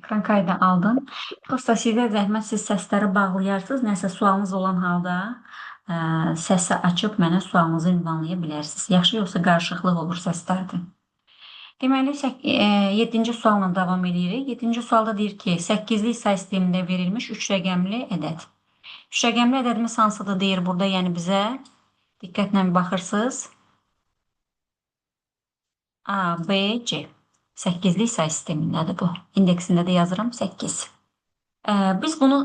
Qankayı da aldın. Prosta sizə zəhmət siz səsləri bağlayarsınız. Nəsə sualınız olan halda səsi açıb mənə sualınızı ünvanlaya bilərsiniz. Yaxşı, yoxsa qarışıqlıq olur səslərdə. Deməli, 7-ci sualla davam edirik. 7-ci sualda deyir ki, 8-lik say sistemində verilmiş 3 rəqəmli ədəd. 3 rəqəmli ədədimiz hansıdır deyir burada, yəni bizə diqqətlə baxırsınız. A, B, C. 8-lik say sistemindədir bu. İndeksində də yazıram 8. Biz bunu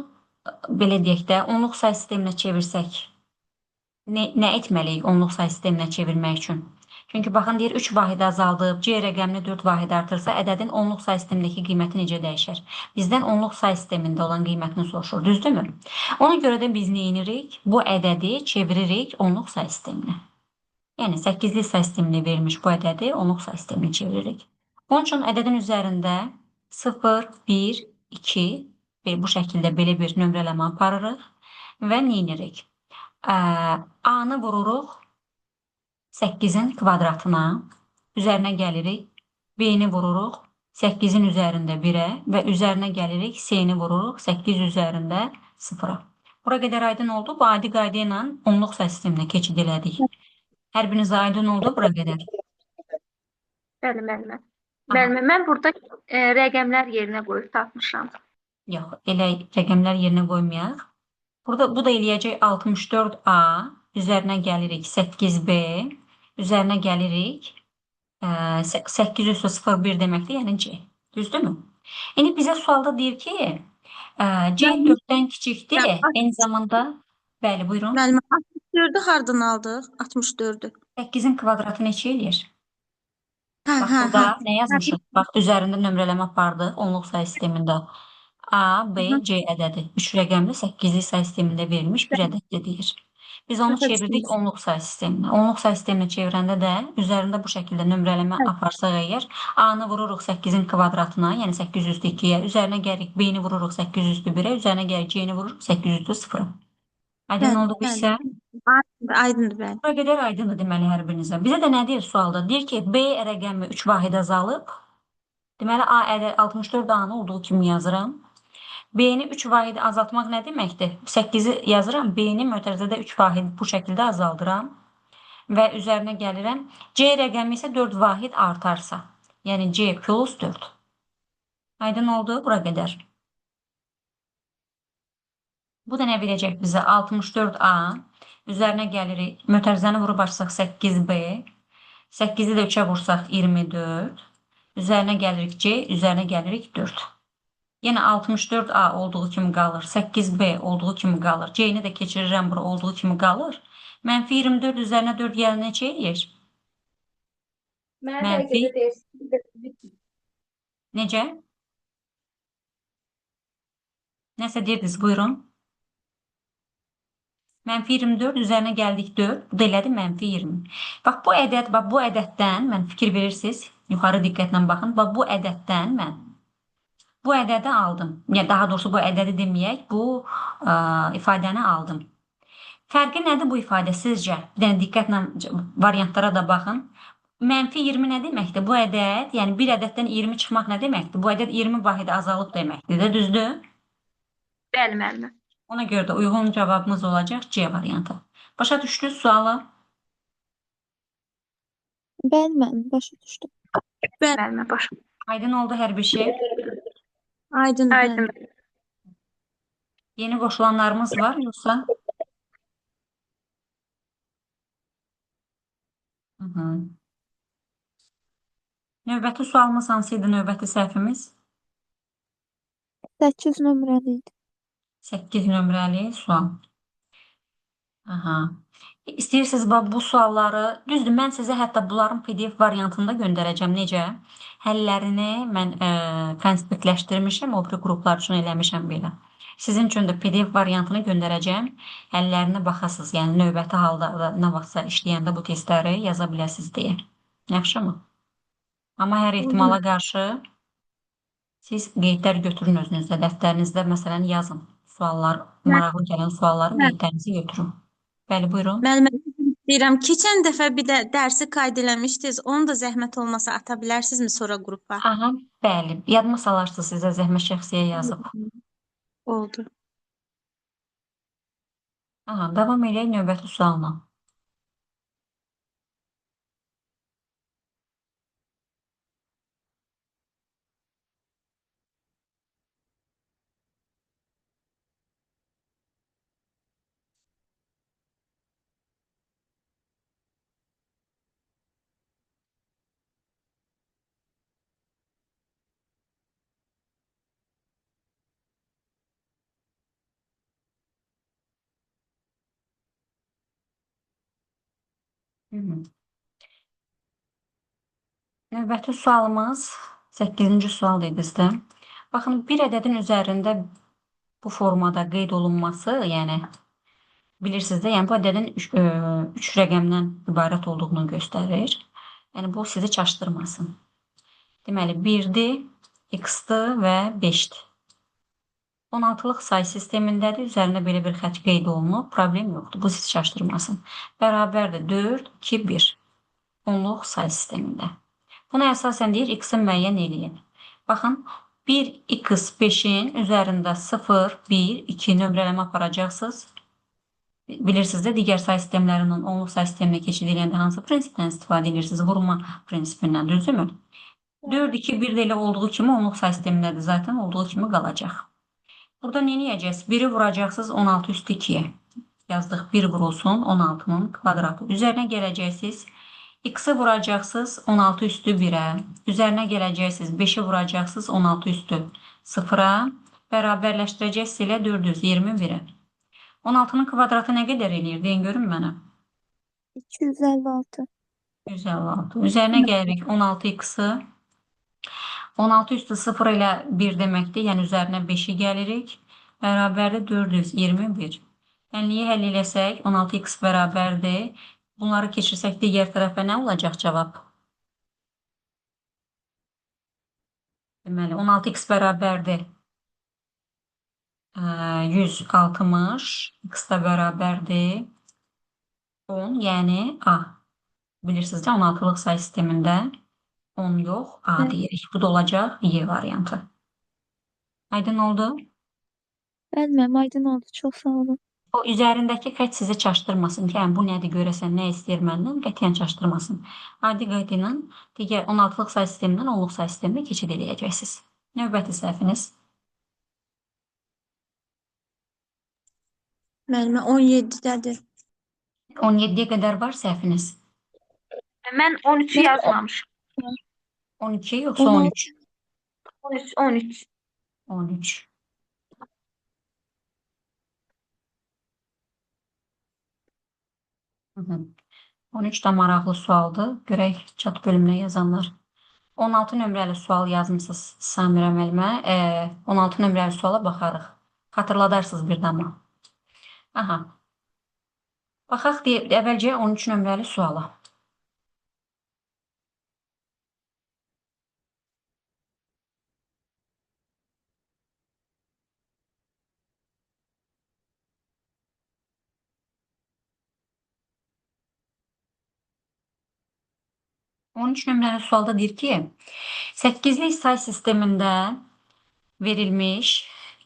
belə deyək də, onluq say sisteminə çevirsək, nə etməliyik onluq say sisteminə çevirmək üçün? Çünki baxın, deyir, 3 vahid azaldıb, C rəqəmini 4 vahid artırsa, ədədin onluq say sistemindəki qiyməti necə dəyişər? Bizdən onluq say sistemində olan qiymətini soruşur, düzdürmü? Ona görə də biz nə edirik? Bu ədədi çeviririk onluq say sisteminə. Yəni, 8-lik say sisteminə verilmiş bu ədədi onluq say sisteminə çeviririk. Onun üçün ədədin üzərində 0, 1, 2 və bu şəkildə belə bir nömrələmə aparırıq və nə edirik? A-nı vururuq 8-in kvadratına, üzərinə gəlirik, B-ni vururuq 8-in üzərində 1-ə və üzərinə gəlirik, C-ni vururuq 8 üzərində 0-a. Bura qədər aydın oldu. Bu adi qayda ilə onluq say sisteminə keçid elədik. Hər birinizə aydın oldu bura qədər. Bəli, müəllimə. Müəllimə, mən burada rəqəmlər yerinə qoyub tapmışam. Yox, elə rəqəmlər yerinə qoymayaq. Burada bu da eləyəcək 64A, üzərinə gəlirik 8B, üzərinə gəlirik 8 üstü 0,1 deməkdir, yəni C. Düzdürmü? İndi bizə sualda deyir ki, C 4-dən kiçikdir, eyni zamanda, bəli, buyurun. Müəllimə, 64-ü hardan aldıq? 64-ü. 8-in kvadratı neçə eləyir? Hə, Bax, hə, burada hə. nə yazmışıq? Bax, üzərində nömrələmə apardıq, onluq say sistemində. A, B, C ədədi. 3 rəqəmli 8-lik say sistemində verilmiş bir ədəddir deyir. Biz onu Başa çevirdik düşdünüz. onluq say sisteminə. Onluq say sisteminə çevirəndə də üzərində bu şəkildə nömrələmə aparsaq əgər, A-nı vururuq 8-in kvadratına, yəni 8 üstü 2-yə, üzərinə gəlirik B-ni vururuq 8 üstü 1-ə, üzərinə gəlirik C-ni vururuq 8 üstü 0-a. Aydın oldu bu isə? Aydındır, bəli. Bura qədər aydındır deməli hər birinizə. Bizə də nə deyir sualda? Deyir ki, B rəqəmi 3 vahid azalıb. Deməli, A ədəd 64 A-nı olduğu kimi yazıram. B-ni 3 vahid azaltmaq nə deməkdir? 8-i yazıram, B-ni mötərizədə 3 vahid bu şəkildə azaldıram və üzərinə gəlirəm. C rəqəmi isə 4 vahid artarsa, yəni C plus 4. Aydın oldu bura qədər. Bu da nə verəcək bizə? 64A, üzərinə gəlirik, mötərizəni vurub açsaq 8B, 8-i də 3-ə vursaq 24, üzərinə gəlirik C, üzərinə gəlirik 4. Yəni 64A olduğu kimi qalır, 8B olduğu kimi qalır, C-ni də keçirirəm bura olduğu kimi qalır. Mənfi 24 üzərinə 4 yəni neçə eləyir? Mənfi. Necə? Nəsə deyirdiniz, buyurun. Mənfi 24 üzərinə gəldik 4, bu da elədi mənfi 20. Bax, bu ədəddən mən fikir verirsiniz, yuxarı diqqətlə baxın, bax, bu ədəddən mən bu ədədi aldım. Yəni, daha doğrusu bu ədədi deməyək, bu ifadəni aldım. Fərqi nədir bu ifadə sizcə? Bir dənə diqqətlə variantlara da baxın. Mənfi 20 nə deməkdir? Bu ədəd, yəni bir ədəddən 20 çıxmaq nə deməkdir? Bu ədəd 20 vahid azalıb deməkdir də, düzdür? Bəli, müəllimə. Ona görə də uyğun cavabımız olacaq C variantı. Başa düşdünüz sualı? Bəli, müəllim, başa düşdüm. Müəllimə, başa. Aydın oldu hər bir şey. Aydındır, Aydın. bəli. Yeni qoşulanlarımız var yoxsa? Növbəti sualımız hansı idi, növbəti səhvimiz? 8 nömrəli idi. 8 nömrəli sual. İstəyirsiniz bu sualları, düzdür, mən sizə hətta bunların PDF variantında göndərəcəm. Necə? Həllərini mən konspektləşdirmişəm, o biri qruplar üçün eləmişəm belə. Sizin üçün də PDF variantını göndərəcəm. Həllərinə baxasınız, yəni növbəti halda nə vaxtsa işləyəndə bu testləri yaza biləsiniz deyə. Yaxşımı? Amma hər ehtimala qarşı siz qeydlər götürün özünüzdə, dəftərinizdə məsələn yazın. Suallar, maraqlı gələn sualları qeydlərinizi götürün. Bəli, buyurun. Müəllimə, Deyirəm, keçən dəfə bir də dərsi qayd eləmişdiniz. Onu da zəhmət olmasa ata bilərsinizmi sonra qrupa? Aha, bəli. Yadıma salarsınız sizə zəhmət şəxsiyə yazıb. Oldu. Aha, davam edək növbəti sualla. Hı -hı. Növbəti sualımız 8-ci sual idi sizdə. Baxın, bir ədədin üzərində bu formada qeyd olunması, yəni bilirsiniz də, yəni bu ədədin 3 rəqəmdən ibarət olduğunu göstərir. Yəni bu sizi çaşdırmasın. Deməli, 1-dir, x-dir və 5-dir. 16-lıq say sistemindədir. Üzərində belə bir xətt qeyd olunub. Problem yoxdur. Bu sizi çaşdırmasın. Bərabərdir 4, 2, 1. 10-luq say sistemində. Buna əsasən deyir, x-i müəyyən eləyin. Baxın, 1x5-in üzərində 0, 1, 2 nömrələmə aparacaqsınız. Bilirsiniz də, digər say sistemlərindən 10-luq say sisteminə keçid edəndə hansı prinsipdən istifadə edirsiniz? Vurma prinsipindən, düzdürmü? 4, 2, 1 də elə olduğu kimi 10-luq say sistemindədir zaten, olduğu kimi qalacaq. Burada nə edəcəksiniz? 1-i vuracaqsınız 16 üstü 2-yə. Yazdıq, 1 vurulsun 16-nın kvadratı. Üzərinə gələcəksiniz. X-i vuracaqsınız 16 üstü 1-ə. Üzərinə gələcəksiniz. 5-i vuracaqsınız 16 üstü 0-a. Bərabərləşdirəcəksiniz ilə 421-ə. 16-nın kvadratı nə qədər eləyir? Deyin görün mənə. 256. 156. Üzərinə gəlirik 16x-i. 16 üstü 0 ilə 1 deməkdir. Yəni üzərinə 5-i gəlirik. Bərabərdir 421. Ənliyi həll eləsək 16x bərabərdir. Bunları keçirsək digər tərəfə nə olacaq cavab? Deməli 16x bərabərdir 160. X da bərabərdir 10. Yəni A. Bilirsiniz də 16-lıq say sistemində 10 yox, A Evet. deyirik. Bu da olacaq Y variantı. Aydın oldu? Bilmem, aydın oldu. Çok sağ olun. O üzərindəki xətt sizi çaşdırmasın ki, yəni bu nədir görəsən, nə istəyir məndən, qətiyyən çaşdırmasın. Adi qayda ilə digər 16-lıq say sistemindən 10-luq say sisteminə keçid edəcəksiniz. Növbəti səhviniz. Müəllimə 17-dədir. 17-yə qədər var səhviniz. Mən 13-ü Ben yazmamışım. 12 yoxsa 16. 13? 13, 13. 13. Hı -hı. 13 də maraqlı sualdır. Görək chat bölümünə yazanlar. 16 nömrəli sual yazmısınız Samirə müəllimə. 16 nömrəli suala baxarıq. Xatırladarsınız bir damla. Aha. Baxaq əvvəlcə 13 nömrəli suala. On üç nömrəli sualda deyir ki, 8-lik say sistemində verilmiş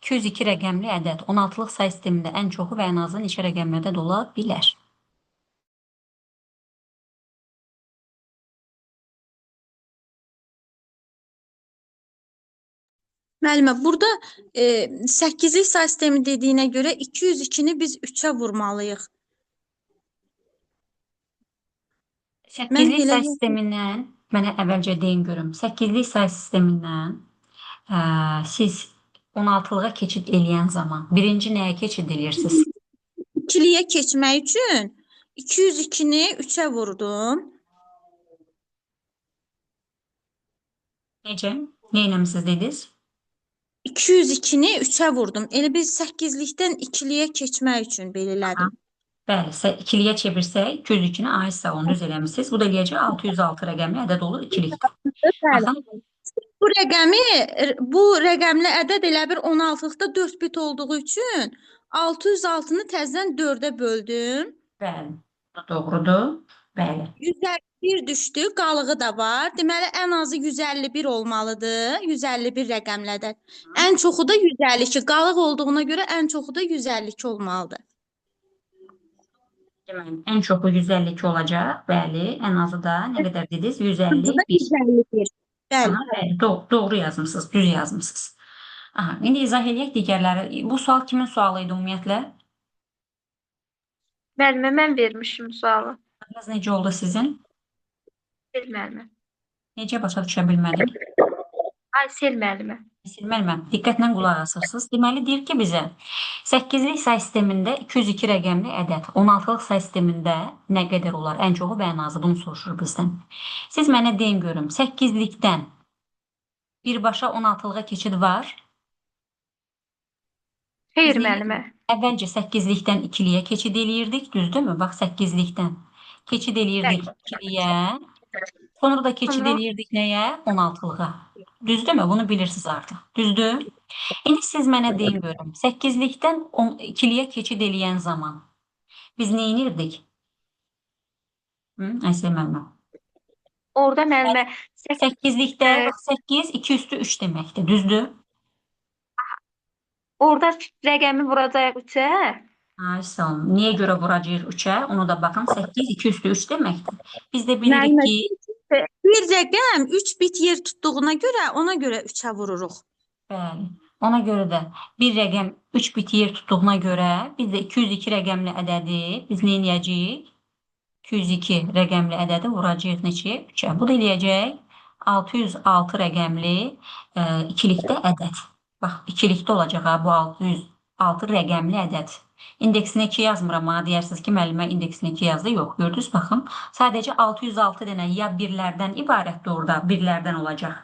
202 rəqəmli ədəd 16-lıq say sistemində ən çoxu və ən azı neçə rəqəmli ədəd ola bilər? Müəllimə, burada 8-lik say sistemi dediyinə görə 202-ni biz 3-ə vurmalıyıq. Mən 8-lik elə say sistemindən, mənə əvvəlcə deyin görüm, 8-lik say sistemindən siz 16-lığa keçid eləyən zaman birinci nəyə keçid edirsiniz? ikiliyə keçmək üçün 202-ni 3-ə vurdum. Necə? Nə eləmisiniz dediniz? 202-ni 3-ə vurdum. Elə biz 8-likdən 2-liyə keçmək üçün belə elədim. Bəli, ikiliyə çevirsək 202-ni A hesabını düz eləmisiniz. Bu da eləyəcək 606 rəqəmli ədəd olur ikilik. Bəli. Baxın, Bu rəqəmli ədəd elə bir 16-lıqda 4 bit olduğu üçün 606-nı təzədən 4-ə böldüm. bəli. Doğrudur. Bəli. 151 düşdü, qalığı da var. Deməli, ən azı 151 olmalıdır. 151 rəqəmli ədəd. Ən çoxu da 152. Qalıq olduğuna görə ən çoxu da 152 olmalıdır. Deməli, ən çoxu 152 olacaq. Bəli. Ən azı da nə qədər dediniz? Bu da 151. 151. Bəli. Aha, bəli. Doğru yazmısınız. Düz yazmısınız. Aha, indi izah eləyək digərləri. Bu sual kimin sualı idi ümumiyyətlə? Müəllimə, mən vermişim sualı. Adınız necə oldu sizin? Sel müəllimə. Necə başa düşə bilmədim? Aysel müəllimə. Silməlməm. Diqqətlə qulaq asırsınız. Deməli, deyir ki, bizə 8-lik say sistemində 202 rəqəmli ədəd, 16-lıq say sistemində nə qədər olar? Ən çoxu və ən azı bunu soruşur bizdən. Siz mənə deyin görüm, 8-likdən birbaşa 16-lığa keçid var. Xeyr Biz müəllimə. Əvvəlcə 8-likdən 2-liyə keçid eləyirdik, düzdürmü? Bax, 8-likdən keçid eləyirdik 2-liyə. Sonra da keçid Tamam. eləyirdik nəyə? 16-lığa. Düzdürmü? Bunu bilirsiniz artıq. Düzdür? İndi siz mənə deyin görüm. 8-likdən 2-liyə keçid eləyən zaman biz nə edirdik? Aysel müəllimə. Orada müəllimə 8-likdə bax 8 2 üstü 3 deməkdir. Düzdür? orada rəqəmi vuracağıq 3-ə. Ay sağ olun. Niyə görə vuracağıq 3-ə? Onu da baxın 8 2 üstü 3 deməkdir. Biz də bilirik Müəllimə, ki, bir rəqəm 3 bit yer tutduğuna görə ona görə 3-ə vururuq. bəli. Ona görə də bir rəqəm 3 bit yer tutduğuna görə biz də 202 rəqəmli ədədi biz nə edəcəyik? 202 rəqəmli ədədi vuracağıq neçəyə? 3-ə. Bu da eləyəcək 606 rəqəmli ikilikdə ədəd. Bax, ikilikdə olacaq ha bu 606 rəqəmli ədəd. İndeksinə 2 yazmıram ha. Deyirsiniz ki, müəllimə indeksinə 2 yazdı. Yox, gördünüz, baxın. Sadəcə 606 dənə ya birlərdən ibarətdir orada, birlərdən olacaq.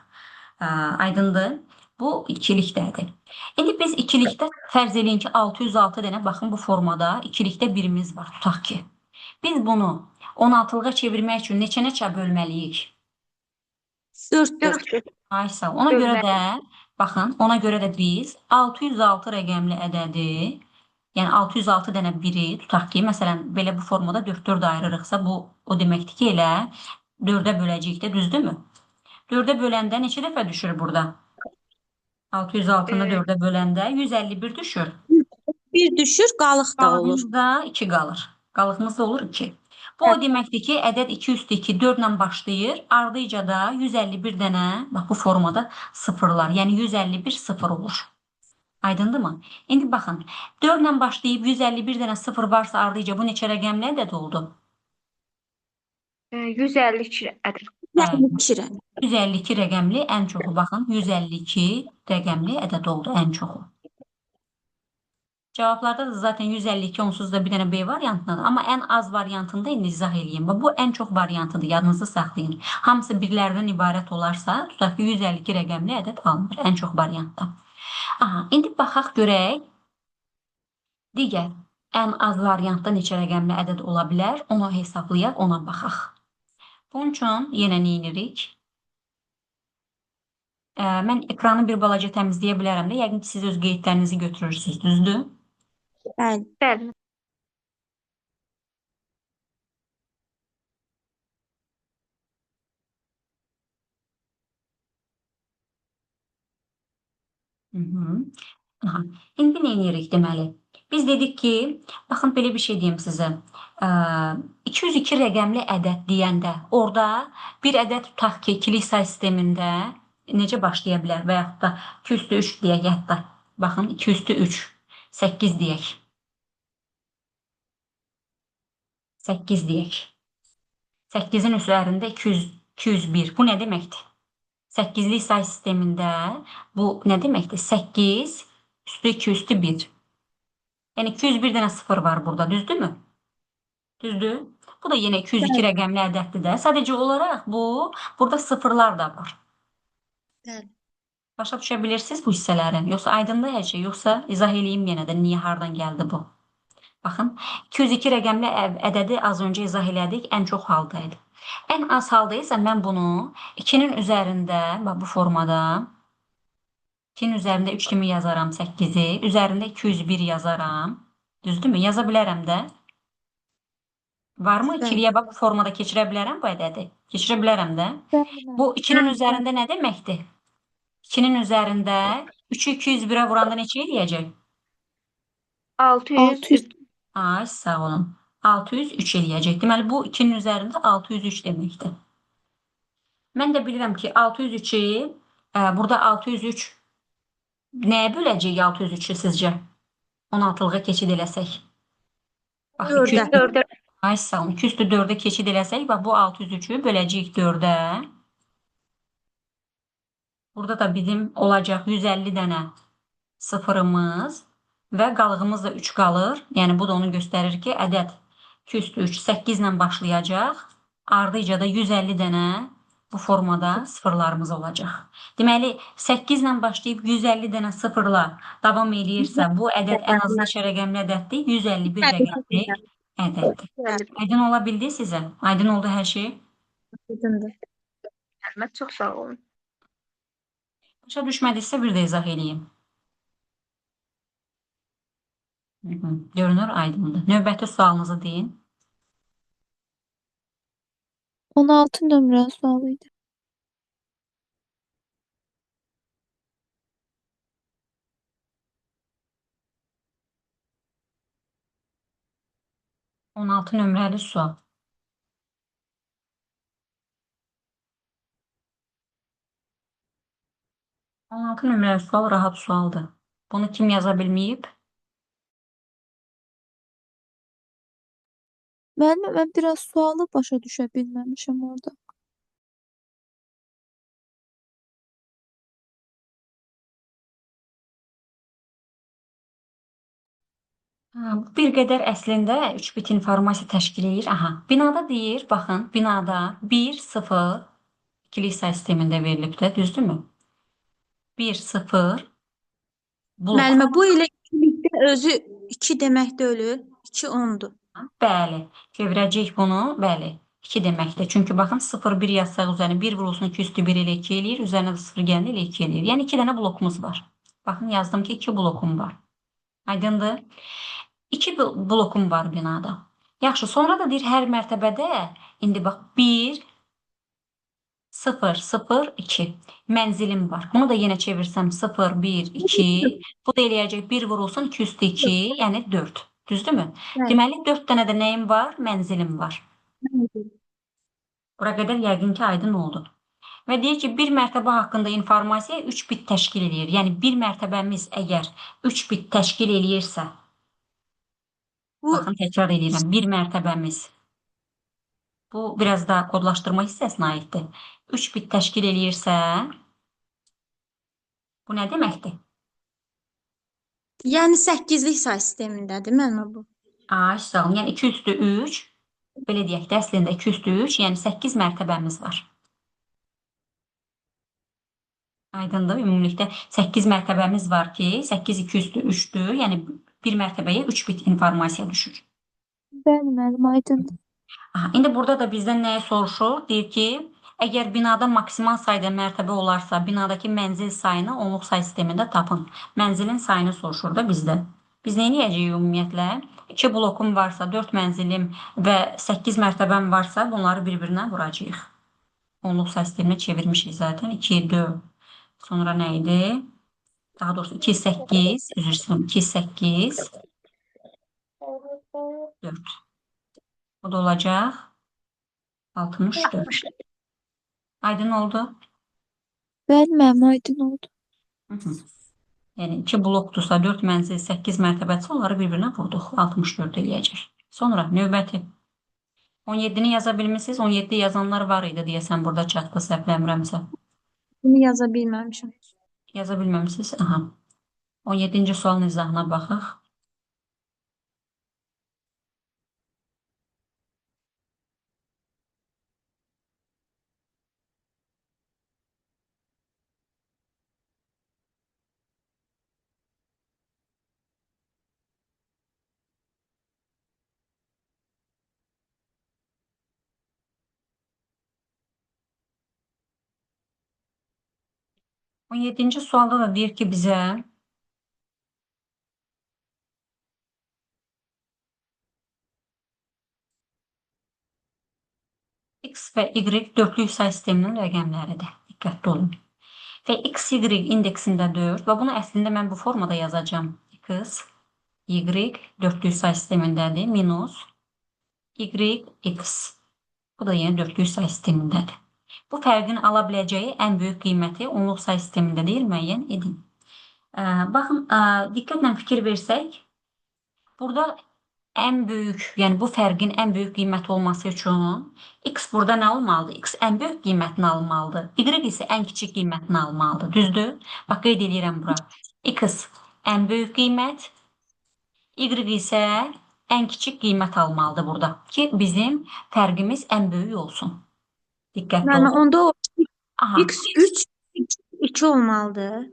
Aydındır. Bu ikilikdədir. İndi biz ikilikdə fərz eləyin ki, 606 dənə, baxın bu formada ikilikdə birimiz var. Tutaq ki, biz bunu 16-lığa çevirmək üçün neçə bölməliyik? 4-4. Ay sağ ol. Ona görə də, baxın, ona görə də biz 606 rəqəmli ədədi, yəni 606 dənə biri tutaq ki, məsələn, belə bu formada 4-4 ayırırıqsa, bu o deməkdir ki, elə 4-ə böləcəyik də, düzdürmü? 4-ə böləndə neçə dəfə düşür burada? 606-nı 4-ə böləndə 151 düşür. Bir düşür, qalıq da olur. Qalığımızda 2 qalır. Qalığımız da olur 2. Bu o deməkdir ki, ədəd 2 üstü 2 4 ilə başlayır. Ardıca da 151 dənə, bax bu formada sıfırlar. Yəni 151 sıfır olur. Aydındırmı? İndi baxın, 4 ilə başlayıb 151 dənə sıfır varsa ardıca bu neçə rəqəmli ədəd oldu? 152 ədəd. Bəli. 152. 152 rəqəmli ən çoxu, baxın, 152 rəqəmli ədəd oldu ən çoxu. Cavablarda da zaten 152 onsuz da bir dənə B variantındadır. Amma ən az variantında indi izah edeyim. Bu ən çox variantıdır. Yadınızda saxlayın. Hamısı birlərdən ibarət olarsa, tutaq ki, 152 rəqəmli ədəd alınır. Ən çox variantda. Aha, indi baxaq görək. Digər ən az variantda neçə rəqəmli ədəd ola bilər? Onu hesablayaq, ona baxaq. Bunun üçün yenə nə edirik? Mən ekranı bir balaca təmizləyə bilərəm də. Yəqin ki, siz öz qeydlərinizi götürürsünüz, düzdür? Bəli. Bəli. Aha. İndi nə edirik deməli? Biz dedik ki, baxın belə bir şey deyim sizə. 202 rəqəmli ədəd deyəndə orada bir ədəd tutaq ki, ikilik say sistemində necə başlaya bilər və yaxud da 2 üstü 3 deyək hətta. Baxın 2 üstü 3, 8 deyək. 8 deyək. 8-in üzərində 201. Bu nə deməkdir? 8-lik say sistemində bu nə deməkdir? 8 üstü 2 üstü 1. Yəni 201 dənə sıfır var burada, düzdürmü? Düzdür? Bu da yenə 202 rəqəmli ədəddir də. Sadəcə olaraq burada sıfırlar da var. Bəli. Başa düşə bilirsiniz bu hissələri? Yoxsa aydındır hər şey? Yoxsa izah eləyim yenə də niyə hardan gəldi bu? Baxın, 202 rəqəmli ədədi az öncə izah elədik, ən çox halda idi. Ən az halda isə mən bunu 2-nin üzərində, bax bu formada 2-nin üzərində 3 kimi yazaram 8-i, üzərində 201 yazaram. Düzdürmü? Yaza bilərəm də. Varmı? Bəli. İkiliyə bax bu formada keçirə bilərəm bu ədədi. Keçirə bilərəm də. Bəli, Bu müəllim. 2-nin üzərində nə deməkdir? 2-nin üzərində 3-ü 201-ə vuranda neçə eləyəcək? 600. 600. Ay, sağ olun. 603 eləyəcək. Deməli, bu 2-nin üzərində 603 deməkdir. Mən də bilirəm ki, 603-ü burada 603 nəyə böləcək 603-ü sizcə? 16-lığa keçid eləsək. Bax, 2 4-ə. 4'e ay sağ olun. 2 üstü 4-ə keçid eləsək, bax bu 603-ü böləcəyik 4-ə. Burada da bizim olacaq 150 dənə sıfırımız və qalığımız da 3 qalır. Yəni bu da onu göstərir ki, ədəd 2 üstü 3 8 ilə başlayacaq. Ardıca da 150 dənə bu formada sıfırlarımız olacaq. Deməli, 8 ilə başlayıb 150 dənə sıfırla davam eləyirsə, bu ədəd ən azı neçə rəqəmli ədəddir? 151 rəqəmli ədəddir. Aydın ola bildi sizə? Aydın oldu hər şey? Aydındır. Mehmet çok sağ olun. Başa düşmədinizsə bir də izah edeyim. Görünür, aydındır. Növbəti sualınızı deyin. 16 nömrə sualı idi. On altı nömrəli sual. On altı nömrəli sual rahat sualdır. Bunu kim yaza bilməyib? Müəllim, mən biraz sualı başa düşə bilməmişəm orada. Bir qədər əslində 3 bit informasiya təşkil edir. Aha, binada deyir, baxın, binada 1, 0 ikilik say sistemində verilib də, düzdürmü? 1, 0 blok. Müəllimə, bu ilə ikilikdə özü 2 demək deyil, 2 10-dur. Bəli, çevirəcəyik bunu, bəli. 2 deməkdir. Çünki baxın 0, 1 yazsaq üzərinə 1 vurulsun 2 üstü 1 ilə 2 eləyir. Üzərinə də 0 gəlir ilə 2 eləyir. Yəni 2 dənə blokumuz var. Baxın yazdım ki 2 blokum var. Aydındır? 2 blokum var binada. Yaxşı, sonra da deyir hər mərtəbədə indi bax 1 0 0 2 mənzilim var. Bunu da yenə çevirsəm 0 1 2 bu da eləyəcək 1 vurulsun 2 üstü 2, yəni 4. Düzdürmü? Bəli. Deməli 4 dənə də nəyim var? Mənzilim var. Bura qədər yəqin ki, aydın oldu. Və deyir ki, bir mərtəbə haqqında informasiya 3 bit təşkil edir. Yəni bir mərtəbəmiz əgər 3 bit təşkil eləyirsə, Bu baxın təkrar edirəm, bir mərtəbəmiz. Bu biraz da kodlaşdırma hissəsinə aiddir. 3 bit təşkil eləyirsə, bu nə deməkdir? yəni 8-lik say sistemindədir müəllimə bu. Ay, sağ olun. Yəni 2 üstü 3, belə deyək də, əslində 2 üstü 3, yəni 8 mərtəbəmiz var. Aydındır, ümumilikdə 8 mərtəbəmiz var ki, 8 2 üstü 3-dür, yəni bir mərtəbəyə 3 bit informasiya düşür. Bəli, müəllim, aydındır. Aha, indi burada da bizdən nəyi soruşur? Deyir ki, əgər binada maksimal sayda mərtəbə olarsa, binadakı mənzil sayını onluq say sistemində tapın. Mənzilin sayını soruşur da bizdə. Biz nə edəcəyik ümumiyyətlə? 2 blokum varsa, 4 mənzilim və 8 mərtəbəm varsa, bunları bir-birinə vuracağıq. Onluq say sisteminə çevirmişik zaten. 2, 4. Sonra nə idi? Daha doğrusu 2, 8. Üzr istəyirəm. 2, 8. 4. Bu da olacaq 64. Aydın oldu. Bəli, müəllim, aydın oldu. Hı -hı. Yəni 2 blokdursa 4 mənzil 8 mərtəbəsi onları bir-birinə vurduq. 64 eləyəcək. Sonra növbəti. 17-ni yaza bilmisiniz. 17 yazanlar var idi deyəsən burada çatda səhvləmirəmsə. Bunu yaza bilməmişəm. Yaza bilməmisiniz? Aha. 17-ci sualın izahına baxaq. On yedinci sualda da deyir ki bizə və y dörtlük say sisteminin rəqəmləridir. Diqqətli olun. Və x, y indeksində 4 və bunu əslində mən bu formada yazacağam. X, y dörtlük say sistemindədir. Minus y, x. Bu da yenə dörtlük say sistemindədir. Bu fərqin ala biləcəyi ən böyük qiyməti onluq say sistemində deyil, müəyyən edin. Baxın, diqqətlə fikir versək, burada ən böyük, yəni bu fərqin ən böyük qiyməti olması üçün x burada nə olmalıdır? X ən böyük qiymətini almalıdır. Y isə ən kiçik qiymətini almalıdır. Düzdür? Bax, qeyd edirəm bura. X ən böyük qiymət, y isə ən kiçik qiymət almalıdır burada ki, bizim fərqimiz ən böyük olsun. Diqqətli Müəllimə, olun. onda o Aha, x 3, 2 olmalıdır.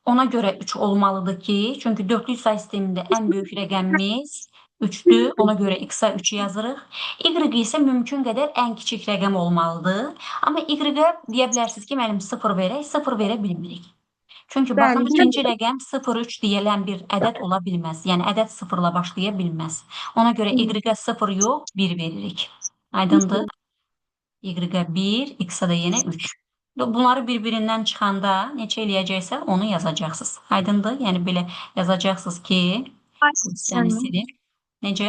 ona görə 3 olmalıdır ki, çünki dörtlük say sistemində ən böyük rəqəmimiz 3'dür. Ona görə x-a 3 yazırıq. Y isə mümkün qədər ən kiçik rəqəm olmalıdır. Amma y-ə deyə bilərsiniz ki, mənim 0 verək, 0 verə bilmirik. Çünki baxın, Bəli. ikinci rəqəm 0,3 deyilən bir ədəd ola bilməz. Yəni, ədəd 0-la başlaya bilməz. Ona görə y-ə 0 yox, 1 veririk. Aydındır? Y-ə 1, x-a da yenə 3. Bunları bir-birindən çıxanda neçə eləyəcəksə onu yazacaqsınız. Aydındır? Yəni, belə yazacaqsınız ki, hissəni silin. Necə?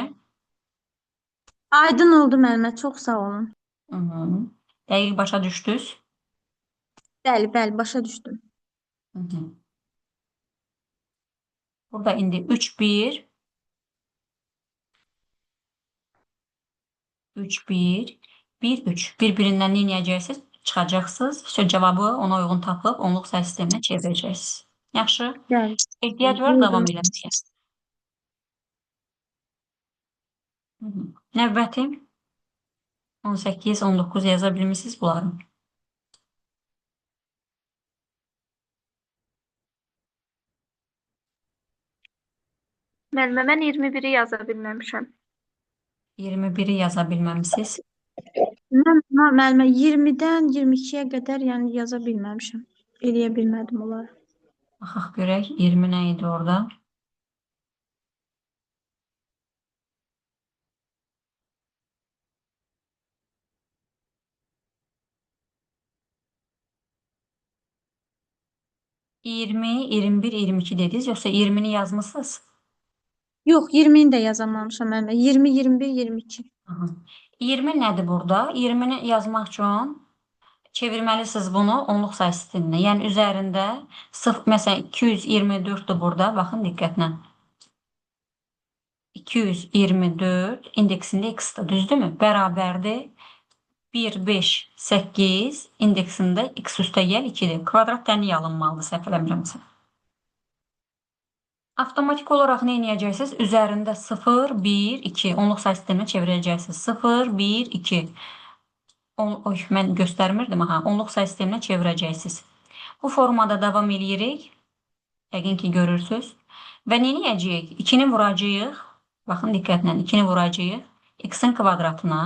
Aydın oldu müəllimə, çox sağ olun. Dəqiq başa düşdünüz? Bəli, bəli, başa düşdüm. Burada indi 3, 1, 3, 1, 1, 3. Bir-birindən nə edəcəksiniz? Çıxacaqsınız. Cavabı ona uyğun tapıb onluq say sisteminə çevirəcəksiniz. Yaxşı? Bəli. Ehtiyac var davam eləməyə. Növbəti 18, 19 yaza bilmişsiniz bunları. Müəllimə, mən 21-i yaza bilməmişəm. 21-i yaza bilməmişsiniz. Müəllimə, 20-dən 22-yə qədər yəni yaza bilməmişəm. Eləyə bilmədim onları. Baxaq görək, 20 nə idi orada? %20, 21, 22 dediniz, yoxsa 20-ni yazmısınız? Yox, 20-ni də yazamamışam müəllimə. 20, 21, 22. 20 nədir burada? 20-ni yazmaq üçün çevirməlisiniz bunu onluq say sisteminə. Yəni, üzərində məsələn, 224-dür burada. Baxın, diqqətlə. 224 indeksində x-dir, düzdürmü? Bərabərdir. 1, 5, 8 indeksində x üstəgəl 2-dir. Kvadrat tənliyi alınmalıdır, səhv eləmirəmsə. Avtomatik olaraq nə edəcəksiniz? Üzərində 0, 1, 2 onluq say sisteminə çevirəcəksiniz. 0, 1, 2. Oy, mən göstərmirdim. Onluq say sisteminə çevirəcəksiniz. Bu formada davam edirik. Yəqin ki, görürsünüz. Və nə edəcəyik? 2-ni vuracağıq. Baxın, diqqətlə 2-ni vuracağıq. X-in kvadratına.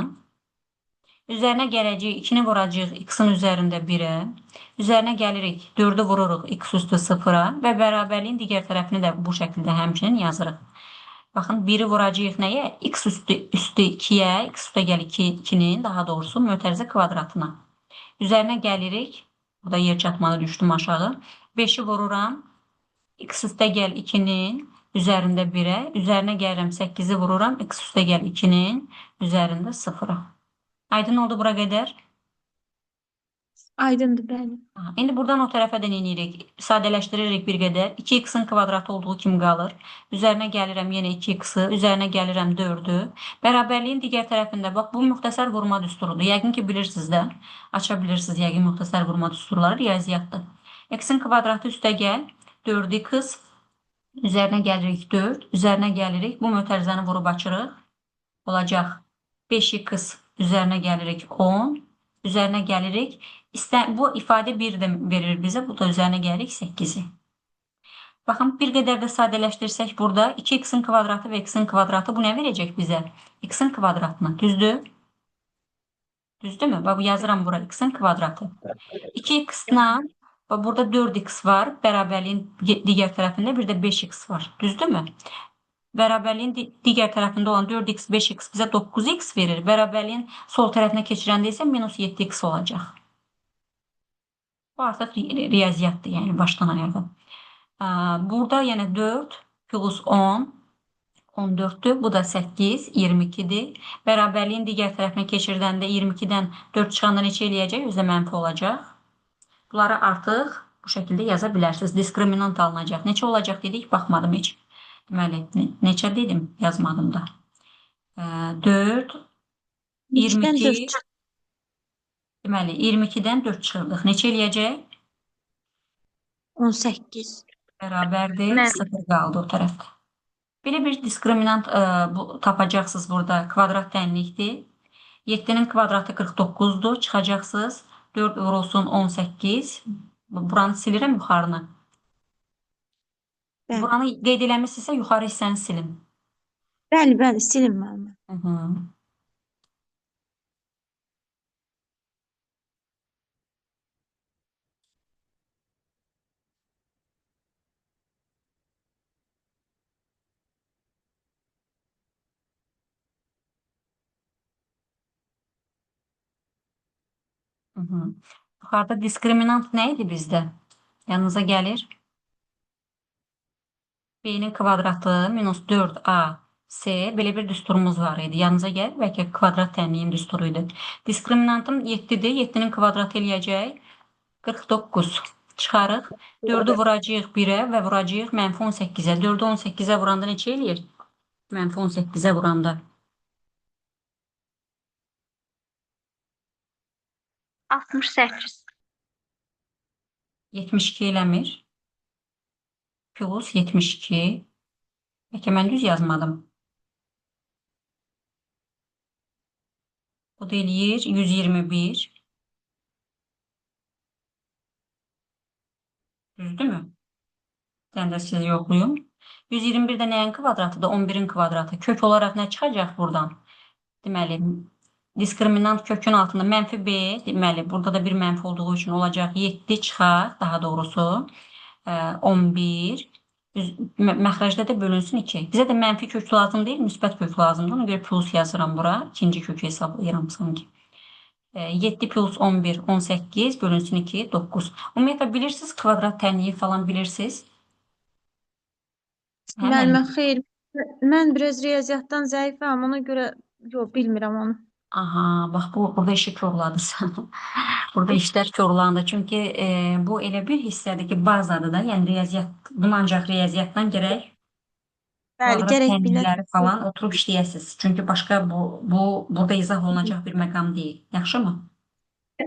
Üzərinə gələcəyik, 2-ni vuracağıq x-in üzərində 1-ə. Üzərinə gəlirik, 4-ü vururuq x üstü 0-a və bərabərliyin digər tərəfini də bu şəkildə həmçinin yazırıq. Baxın, 1-i vuracağıq nəyə? X üstü 2-yə, x üstə gəl 2-nin, daha doğrusu mötərizə kvadratına. Üzərinə gəlirik, burada yer çatmalı düşdüm aşağı. 5-i vururam, x üstə gəl 2-nin üzərində 1-ə. Üzərinə gəlirəm 8-i vururam, x üstə gəl 2-nin üzərində 0-a. Aydın oldu bura qədər? Aydındır, bəli. İndi buradan o tərəfə də nə edirik? Sadələşdiririk bir qədər. 2x-in kvadratı olduğu kimi qalır. Üzərinə gəlirəm yenə 2x-i, üzərinə gəlirəm 4-ü. Bərabərliyin digər tərəfində, bax, bu müxtəsər vurma düsturudur. Yəqin ki, bilirsiniz də. Aça bilirsiniz, yəqin müxtəsər vurma düsturları riyaziyyatdır. X-in kvadratı üstə gəl, 4x, üzərinə gəlirik 4, üzərinə gəlirik, bu mötərizəni vurub açırıq. Olacaq 5x üzərinə gəlirik 10, üzərinə gəlirik, bu ifadə 1 də verir bizə, bu da üzərinə gəlirik 8-i. Baxın, bir qədər də sadələşdirsək burada 2x-in kvadratı və x-in kvadratı bu nə verəcək bizə? X-in kvadratını, düzdür? Düzdürmü? Bax, yazıram bura x-in kvadratı. 2x-la, burada 4x var, bərabərliyin digər tərəfində bir də 5x var, düzdürmü? Bərabərliyin digər tərəfində olan 4x, 5x bizə 9x verir. Bərabərliyin sol tərəfinə keçirəndə isə minus 7x olacaq. Bu artıq riyaziyyatdır, yəni başdan ayağa. Burada yenə 4 plus 10, 14'tür. Bu da 8, 22'dir. Bərabərliyin digər tərəfinə keçirdəndə 22-dən 4 çıxanda neçə eləyəcək? Üzə mənfi olacaq. Bunları artıq bu şəkildə yaza bilərsiniz. Diskriminant alınacaq. Neçə olacaq dedik? Baxmadım heç. Deməli, neçə dedim? Yazmadım da. 4, 2-dən 4 22. Deməli, 22-dən 4 çıxırdıq. Neçə eləyəcək? 18. Bərabərdir. Mən 0 qaldı o tərəfdə. Belə bir diskriminant tapacaqsınız burada. Kvadrat tənlikdir. 7'nin kvadratı 49'dur. Çıxacaqsınız. 4 vurulsun 18. Buranı silirəm yuxarını. Bəli. Buranı qeyd eləmişsinizsə yuxarı hissəni silin. Bəli, bəli, silin müəllimə. Hı -hı. Hı -hı. Yuxarıda diskriminant nə idi bizdə? Yanınıza gəlir. B'nin kvadratı minus 4A S belə bir düsturumuz var idi. Yanınıza gəlir. Bəlkə kvadrat tənliyin düsturuydu. Diskriminantım 7'dir. 7'nin kvadratı eləyəcək 49. Çıxarıq. 4'ü vuracağıq 1'ə və vuracağıq mənfi 18'ə. 4'ü 18'ə vuranda neçə eləyir? Mənfi 18'ə vuranda. 68. 72 eləmir. Plus 72. Bəlkə mən düz yazmadım. Bu da eləyir 121. Düzdürmü? Sən də siz yoxlayın. 121 də nəyin kvadratıdır? 11'in kvadratı. Kök olaraq nə çıxacaq buradan? Deməli, diskriminant kökün altında mənfi B, deməli, burada da bir mənfi olduğu üçün olacaq 7 çıxar, daha doğrusu 11, məxrəcdə də bölünsün 2. Bizə də mənfi kök lazım deyil, müsbət kök lazımdır. Ona görə plus yazıram bura. İkinci kökü hesablayıram sanki. 7 plus 11, 18 bölünsün 2, 9. Ümumiyyətlə bilirsiniz, kvadrat tənliyi falan bilirsiniz. Müəllimə, xeyr. Mən biraz riyaziyyatdan zəifəm, ona görə yox, bilmirəm onu. Aha, bax burada işi korladırsan. Burada işlər korlandı. Çünki bu elə bir hissədir ki, bazadır da, yəni riyaziyyat, bunu ancaq riyaziyyatdan gərək Bəli, kvadrat gərək tənlikləri bilək. falan oturub işləyəsiniz. Çünki başqa burada izah olunacaq bir məqam deyil. Yaxşımı?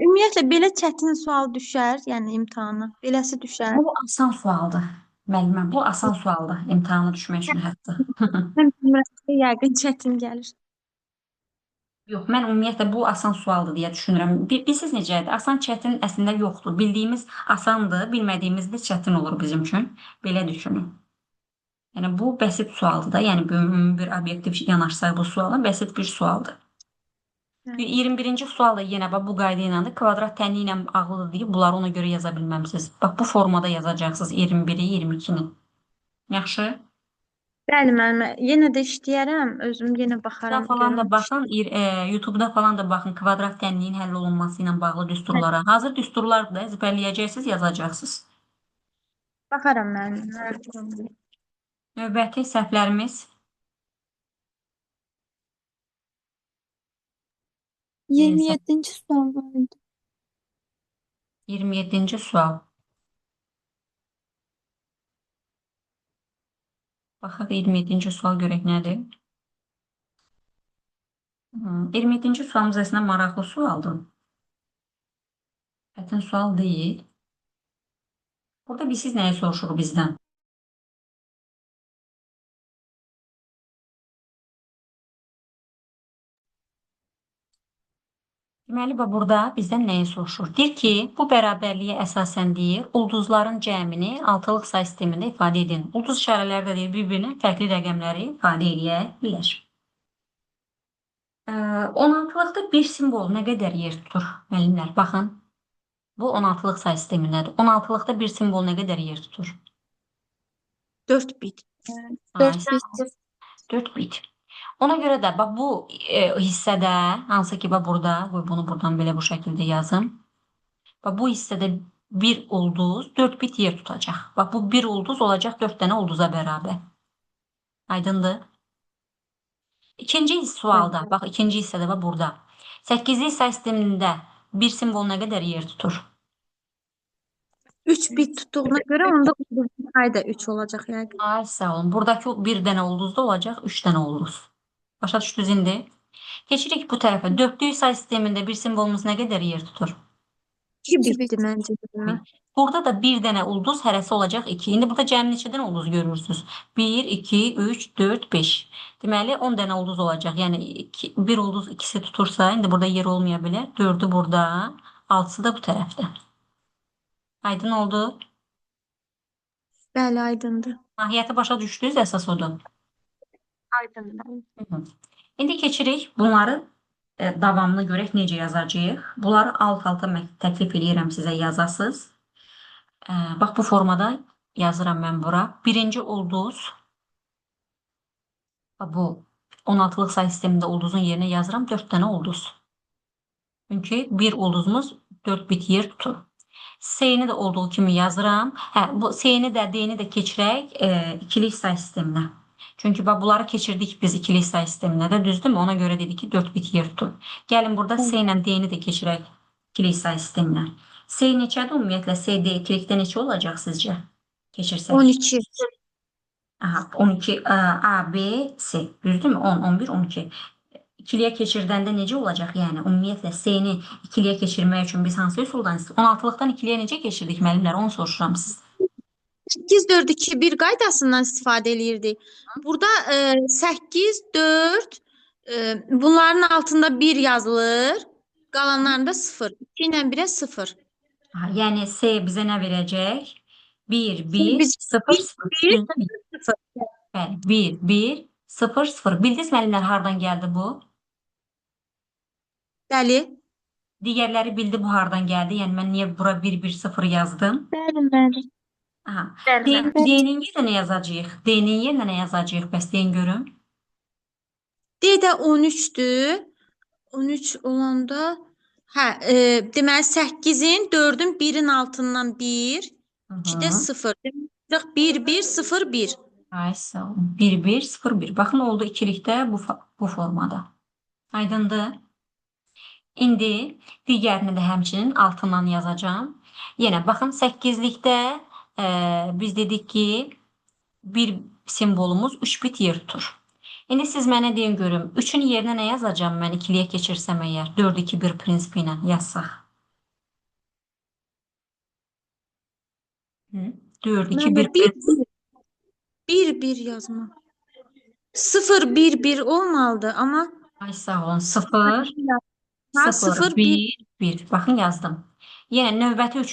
Ümumiyyətlə belə çətin sual düşər, yəni imtahana. Beləsi düşər. Bu asan sualdır. Müəllimə, bu asan sualdır imtahana düşmək üçün hətta. Mən bilmirəm ki, yəqin çətin gəlir. Yox, mən ümumiyyətlə bu asan sualdır deyə düşünürəm. Bilirsiniz necədir? Asan, çətin əslində yoxdur. Bildiyimiz asandır, bilmədiyimiz də çətin olur bizim üçün. Belə düşünün. Yəni bu bəsit sualdır da. Yəni bir obyektiv yanaşsaq bu suala bəsit bir sualdır. 21-ci sual da yenə bax bu qayda ilədir. Kvadrat tənliyi ilə ağlıdır deyib bunları ona görə yaza bilməmisiniz. Bax bu formada yazacaqsınız 21-i, 22-ni. Yaxşı? Bəli, müəllimə. Yenə də işləyərəm, özüm yenə baxaram, falan da görüm. baxın, YouTube-da falan da baxın kvadrat tənliyin həll olunması ilə bağlı düsturlara. Hazır düsturlardır da əzbərləyəcəksiniz, yazacaqsınız. Baxaram müəllimə. Növbəti səhvlərimiz 27-ci sual var idi. 27-ci sual. Baxaq 27-ci sual görək nədir? 27-ci sualımız əslində maraqlı sualdır. Çətin sual deyil. Burada biz siz nəyi soruşuruq bizdən? Deməli, burada bizdən nəyi soruşur? Deyir ki, bu bərabərliyə əsasən deyir, ulduzların cəmini altılıq say sistemində ifadə edin. Ulduz işarələri də deyir, bir-birinin fərqli rəqəmləri ifadə edə bilər. 16-lıqda bir simvol nə qədər yer tutur? Müəllimlər, baxın. Bu 16-lıq say sistemindədir. 16-lıqda bir simvol nə qədər yer tutur? 4 bit. 4 bit. 4 bit. Ona görə də bax bu hissədə hansı ki bax burada, qoy bunu buradan belə bu şəkildə yazım. Bax bu hissədə bir ulduz 4 bit yer tutacaq. Bax bu bir ulduz olacaq 4 dənə ulduza bərabər. Aydındır? İkinci sualda, bax ikinci hissədə bax burada. 8-lik say sistemində bir simvol nə qədər yer tutur? 3 bit tuttuğuna görə onda ulduzun sayı da 3 olacaq yəqin. Ay sağ olun. Buradakı bir dənə ulduzda olacaq 3 dənə ulduz. Başa düşdünüz indi? Keçirik bu tərəfə. 4-lük say sistemində bir simvolumuz nə qədər yer tutur? 2 İki bitdi bit. məncə. də. Burada da bir dənə ulduz hərəsi olacaq 2. İndi burada cəmi neçə dənə ulduz görürsünüz? 1, 2, 3, 4, 5. Deməli 10 dənə ulduz olacaq. Yəni bir ulduz ikisi tutursa, indi burada yer olmaya bilər. 4-ü burada, 6-sı da bu tərəfdə. Aydın oldu. Bəli, aydındır. Mahiyyəti başa düşdünüz, əsas odur. Aydındır. İndi keçirik bunları davamlı görək necə yazacağıq. Bunları alt-alta mən təklif edirəm sizə yazasınız. Bax bu formada yazıram mən bura. Birinci ulduz. Bu 16-lıq say sistemində ulduzun yerinə yazıram 4 dənə ulduz. Çünki bir ulduzumuz 4 bit yer tutur. S-ni də olduğu kimi yazıram. Bu S-ni də D-ni də keçirək ikilik say sisteminə. Çünki bax bunları keçirdik biz ikilik say sisteminə də, düzdürmü? Ona görə dedik ki 4 bit yer tutur. Gəlin burada S ilə D-ni də keçirək ikilik say sisteminə. S neçədir ümumiyyətlə? S, D ikilikdə neçə olacaq sizcə? Keçirsək. 12. Aha, 12 A, B, C. Düzdürmü? 10, 11, 12. İkiliyə keçirdəndə necə olacaq? Yəni ümumiyyətlə S-ni ikiliyə keçirmək üçün biz hansı üsuldan 16-lıqdan ikiliyə necə keçirdik müəllimlər? Onu soruşuram sizdən. 8, 4, 2, 1 qaydasından istifadə eləyirdik. Burada 8, 4, bunların altında 1 yazılır. Qalanlarında 0. 2 ilə 1-ə 0. Aha, yəni S bizə nə verəcək? 1, 1, Biz 0, 0. 1, 0. Bəli, 1, 1, 0, 0. Bildiniz müəllimlər hardan gəldi bu? Bəli. Digərləri bildi bu hardan gəldi. Yəni mən niyə bura 1, 1, 0 yazdım? Bəli, bəli. Aha. Bəli, bəli. D-nin yerinə nə yazacağıq? D-nin yerinə nə yazacağıq? Bəs deyin görüm. D də 13-dür. 13 olanda deməli 8-in 4-ün 1-in altından 1, 2-də 0. Demək 1, 1, 0, 1. Ay sağ olun. 1, 1, 0, 1. Baxın oldu ikilikdə bu formada. Aydındır. İndi digərini də həmçinin altından yazacağım. Yenə baxın 8-likdə biz dedik ki bir simvolumuz 3 bit yer tutur. İndi siz mənə deyin görüm 3-ün yerinə nə yazacağım mən ikiliyə keçirsəm əgər 4, 2, 1 prinsipi ilə yazsaq. 4, 2, 1 prinsipi. 1, 1 yazma. 0, 1, 1 olmalıdır amma Ay sağ olun 0, 0, 0, 1. 1, 1. Baxın yazdım. Yenə növbəti üçün